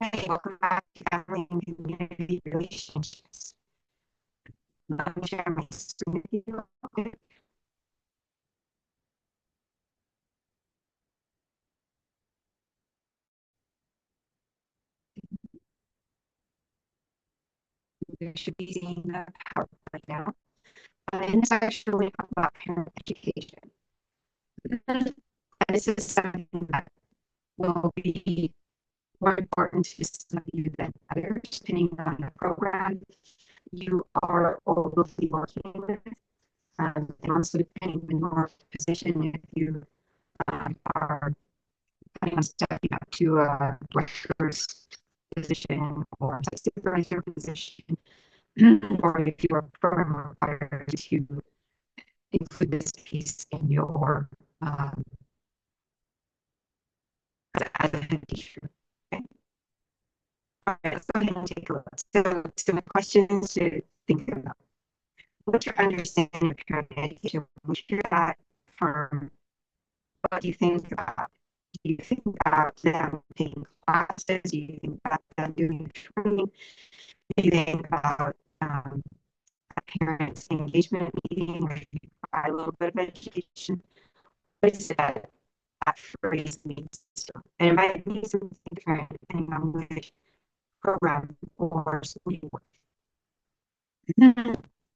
Hey, welcome back to Family and Community Relationships. Let me share my screen with you real quick. You should be seeing the PowerPoint right now. And it's actually about parent education. And this is something that will be more important to some of you than others, depending on the program you are or will be working with. And also depending on your position, if you are planning on stepping up to a director's position or a supervisor position, or if your program requires you to include this piece in your as a head teacher. Okay. All right, let's go ahead and take a look. So my questions to think about. What's your understanding of parent education? What's your that from what do you think about? Do you think about them taking classes? Do you think about them doing training? Do you think about a parents' engagement meeting where you provide a little bit of education? What is it that phrase means? And it might mean something different depending on which program or school you work.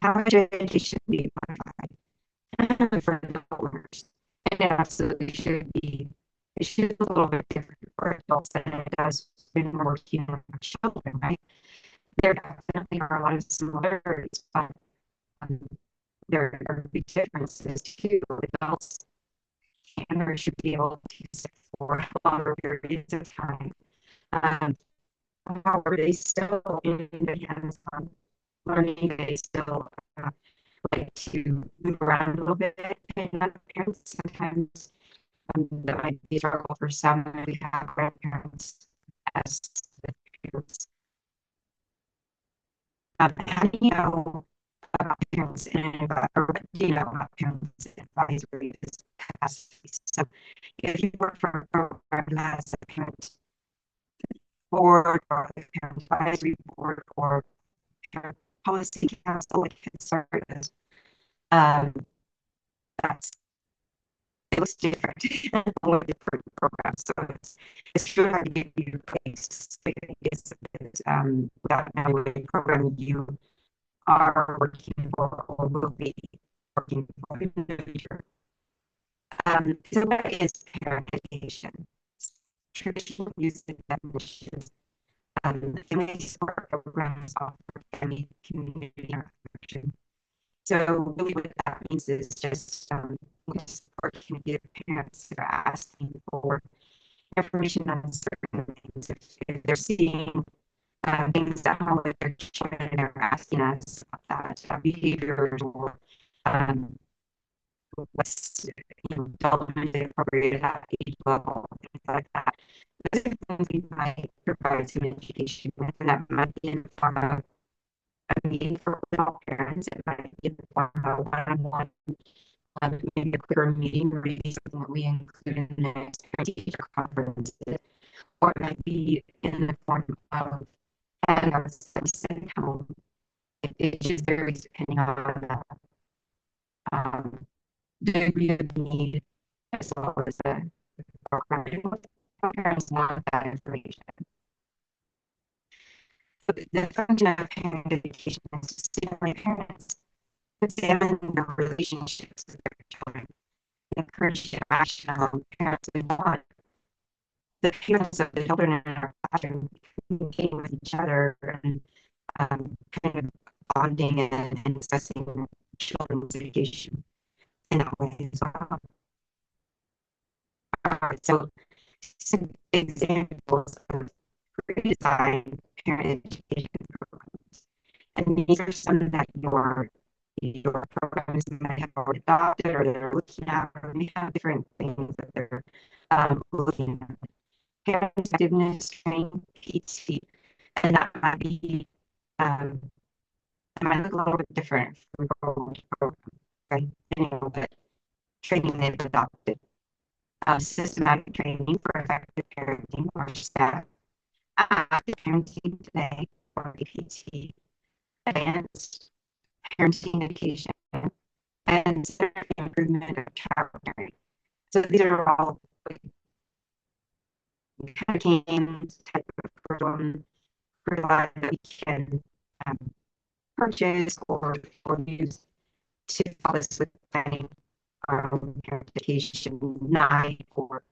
How much education should be modified for adult learners? And it absolutely should be. It should be a little bit different for adults than it does when we're working with children, right? There definitely are a lot of similarities, but um, there are big differences too. Adults can or should be able to use it for longer periods of time. Um, However, they still, in the hands-on learning, they still like to move around a little bit. And parents sometimes that might be a struggle for some. We have grandparents as the parents. How do you know about parents and about, or what do you know about parents advisory this past? So if you work for a program as a parent board or a parent advisory board or parent policy council, like conservatives, um, that's it was different for different programs. So it's really hard to give you a place. Without knowing what program you are working for or will be working for in the future. So what is parent education? Traditional use of definitions. Family support programs offer family community interaction. So really what that means is just what support can give parents that are asking for information on certain things. If they're seeing things that how their children are asking us about that behaviors or um, what's development appropriate at age level, things like that. Those are things we might provide some education with, and that might be in the form of a meeting for all parents. It might be in the form of one-on-one, maybe a quicker meeting, or maybe something that we include in the next parent-teacher conference, or it might be in the form of having a sent home. It just varies depending on um, the degree of need as well as the program and what the parents want that information. So the function of parent education is to stimulate parents examine their relationships with their children, encourage rational parents who want the parents of the children in our classroom communicating with each other and kind of bonding and discussing children's education in that way as well. So some examples of pre-designed parent education programs. And these are some that your programs might have already adopted or they're looking at, or we have different things that they're looking at. Parent effectiveness training, PT, and that might be um, it might look a little bit different from program to program, right? But training they've adopted. Systematic training for effective parenting or staff, Parenting Today, or APT, Advanced Parenting Education, and Center for the Improvement of Child Parenting. So these are all kind of games, type of curriculum that we can um, purchase or use to help us with planning parent education night or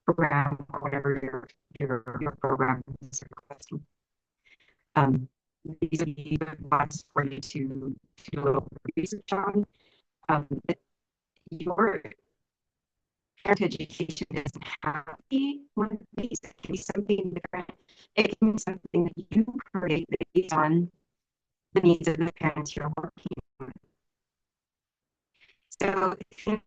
program or whatever your program is requesting. These would be good ones for you to do a little research on. Your parent education doesn't have to be one of these. It can be something different. It can be something that you create based on the needs of the parents you're working with. So think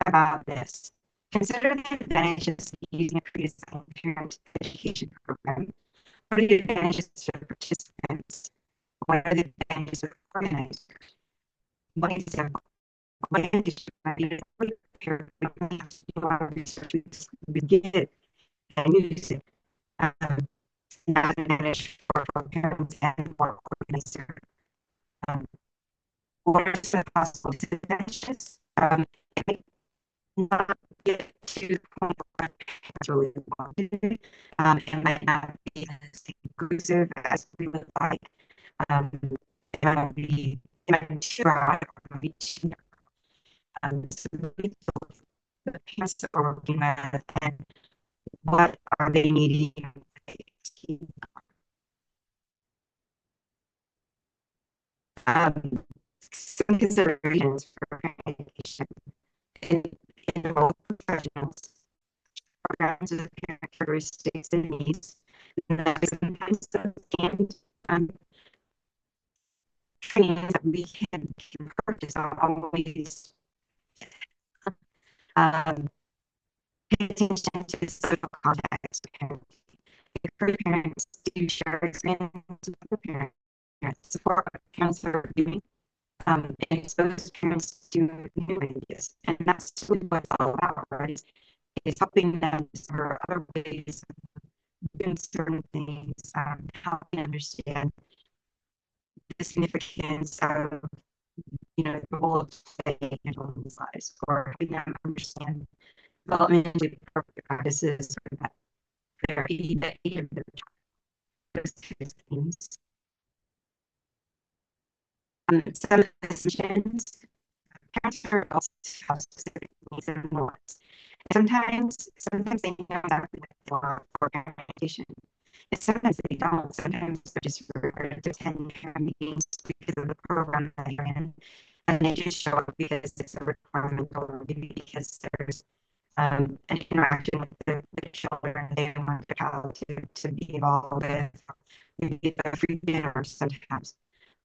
about this. Consider the advantages of using a pre-assigned parent education program. What are the advantages for the participants? What are the advantages of organizers? One example, advantage might be to prepare research to get and use it. Not advantage for parents and for organizer. What are some possible disadvantages? It may not get to the point where parents really wanted it. It might not be as inclusive as we would like. It might be too broad or be too so the parents that we're working with and what are they needing? Some considerations for parent education involve professionals, programs with parent characteristics and needs, and sometimes and trainings that we can purchase are always pay attention to the social context of parenting. Encourage parents to share experiences with the parents, support what parents are doing, and expose parents to new ideas. And that's really what it's all about, right? It's helping them discover other ways of doing certain things, helping understand the significance of, the role of play in children's lives, or helping them understand developmentally appropriate practices or therapy that aid their child. Those kinds of things. Some of the suggestions, parents are also have specific needs and wants. Sometimes they know exactly what for parent education. And sometimes they don't. Sometimes they're just required to attend parent meetings because of the program that you're in. And they just show up because it's a requirement or maybe because there's an interaction with the children they want the child to be involved with. Maybe a free dinner sometimes.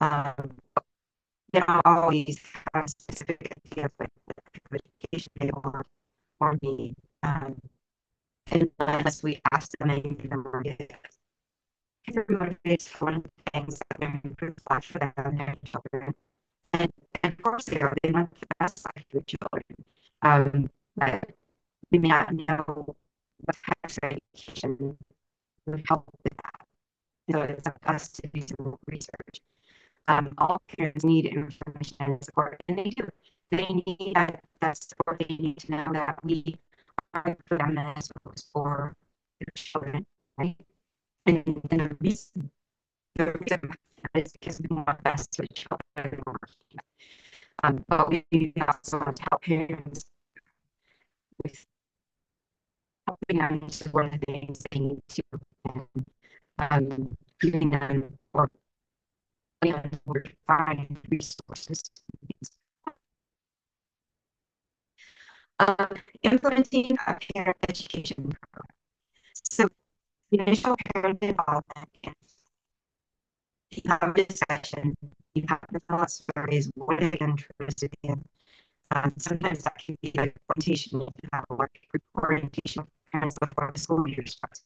They don't always have specific ideas like the education they want or need. And unless we ask them and give them more ideas. They're motivated to learn things that are improve life for them and their children. And of course they want the best life for the children. But we may not know what types of education would help with that. So it's up to us to do some research. All parents need information and support, and they do. They need that support. They need to know that we are for them as well as for their children, right? And the reason is because we want best for the children. But we also want to help parents with helping them to one of the things they need to, and giving them or to find resources. Implementing a parent education program. So the initial parent involvement, you have a discussion, you have to fill out surveys, what are they interested in? Sometimes that can be like orientation, you can have a orientation for parents before the school year starts.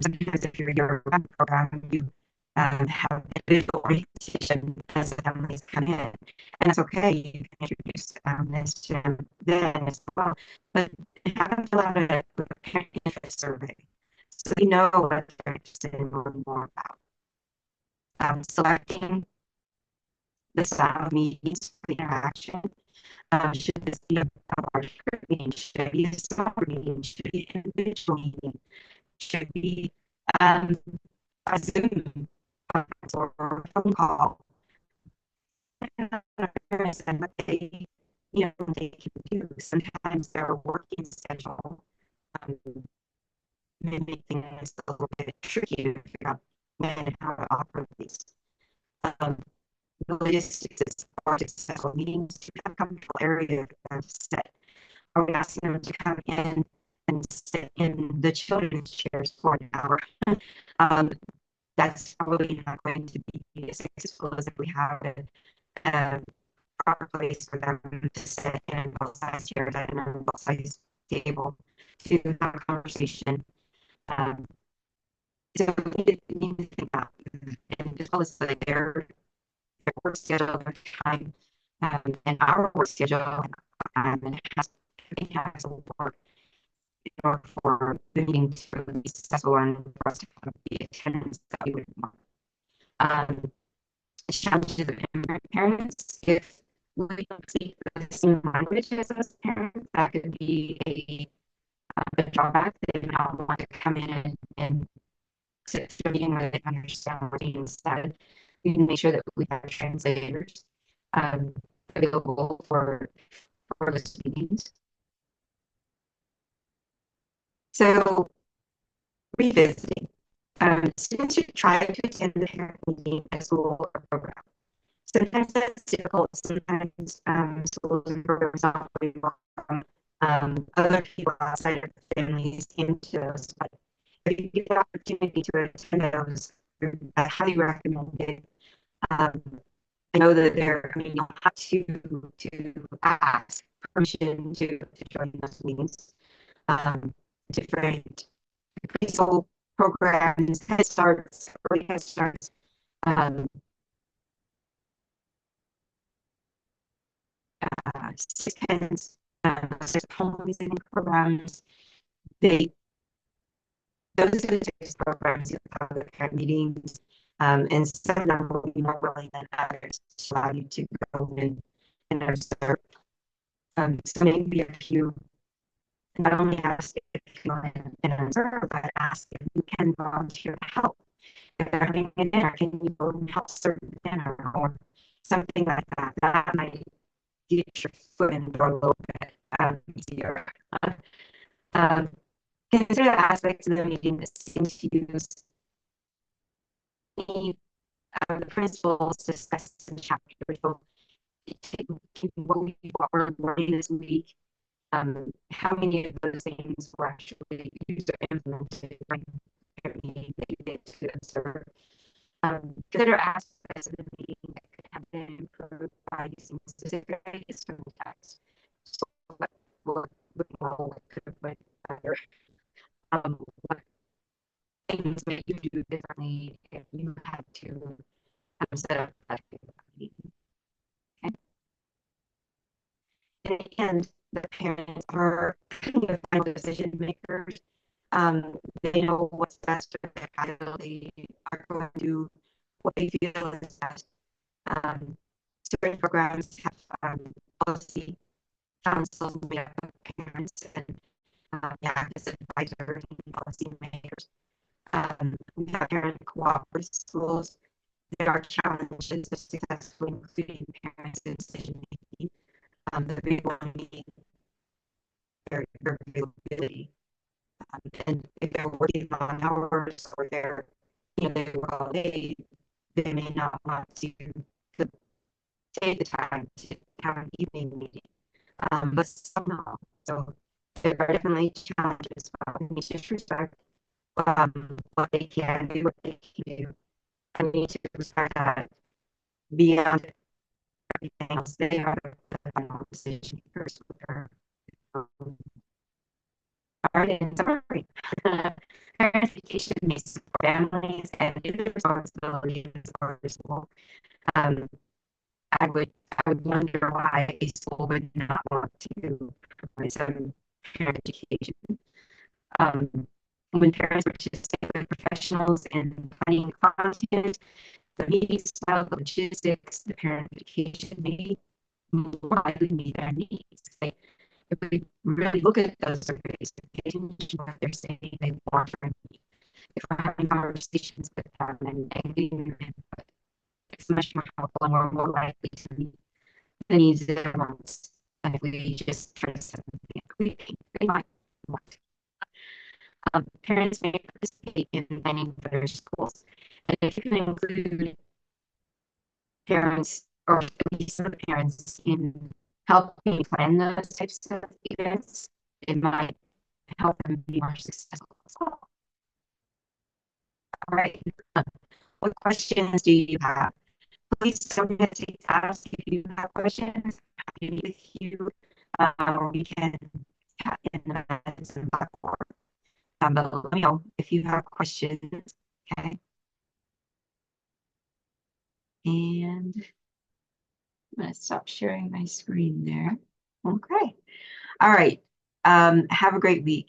Sometimes if you're in your program, you have individual orientation as the families come in. And that's okay, you can introduce this to them then as well. But have them fill out a parent interest survey so they know what they're interested in learning more about. Selecting the style of meetings for the interaction. Should this be a large group meeting? Should it be a small meeting? Should it be an individual meeting? Should it be a Zoom conference or a phone call? And what they, they can do. Sometimes their working schedule may make things a little bit tricky to figure out when and how to offer these. The logistics of successful meetings to have a comfortable area of set. Are we asking them to come in and sit in the children's chairs for an hour? That's probably not going to be as successful as if we have a proper place for them to sit in both sides chairs and on both sides table to have a conversation. So we need to think about and as well as like their work schedule, their time, and our work schedule, and it has to work in order for the meeting to be successful and for us to have the attendance that we would want. Challenges of parents, if we don't speak the same language as those parents, that could be a drawback. They would not want to come in and sit through the meeting where they understand what being said. We can make sure that we have translators available for those meetings. So, revisiting. Students should try to attend the parent meeting at school or program. Sometimes that's difficult. Sometimes schools and programs operate from other people outside of the families into those. But if you get the opportunity to attend those, I highly recommend it. I know that you don't have to ask permission to join those meetings. Different preschool programs, Head Starts, early Head Starts, six home visiting programs. Those are the types of programs you have the parent meetings, and some of them will be more willing than others to allow you to go and observe. So maybe a few not only ask if you want to observe, but ask if you can volunteer to help. If they're having a dinner, can you go and help serve the dinner or something like that? That might get your foot in the door a little bit easier. Consider aspects of the meeting that seem to use the principles discussed in chapter 4. What we're learning this week, how many of those things were actually used or implemented during the meeting that you get to observe. Consider aspects of the meeting that could have been improved by using specific ideas from the text. So what could have been better? What things might you do differently if you had to set up that meeting? Okay. In the end, the parents are the final decision makers. They know what's best for their child. They are going to do what they feel is best. Certain programs have policy councils made up of parents and as advisors and policy makers. We have parent cooperative schools. There are challenges of successfully including parents in decision making. The big one being their availability. And if they're working long hours or they work all day, they may not want to take the time to have an evening meeting. But somehow, so there are definitely challenges, but we need to respect what they can do, what they can do. I need to respect that beyond everything else, they are the final decision makers. All right, in summary, parent education may support families and individual responsibilities for the school. I would wonder why a school would not want to provide some parent education. When parents participate with professionals in planning content, the meeting style, the logistics, the parent education may more likely meet their needs. If we really look at those surveys, pay attention to what they're saying they want from me. If we're having conversations with them and getting their input, it's much more helpful and we're more likely to meet the needs of their wants than if we just try to set something they might want. Parents may participate in planning for their schools. And if you can include parents or at least some parents in helping plan those types of events, it might help them be more successful as well. All right. What questions do you have? Please don't hesitate to ask if you have questions. Happy to meet with you, or we can chat in the Blackboard. But let me know if you have questions. Okay. And I'm going to stop sharing my screen there. Okay. All right. Have a great week.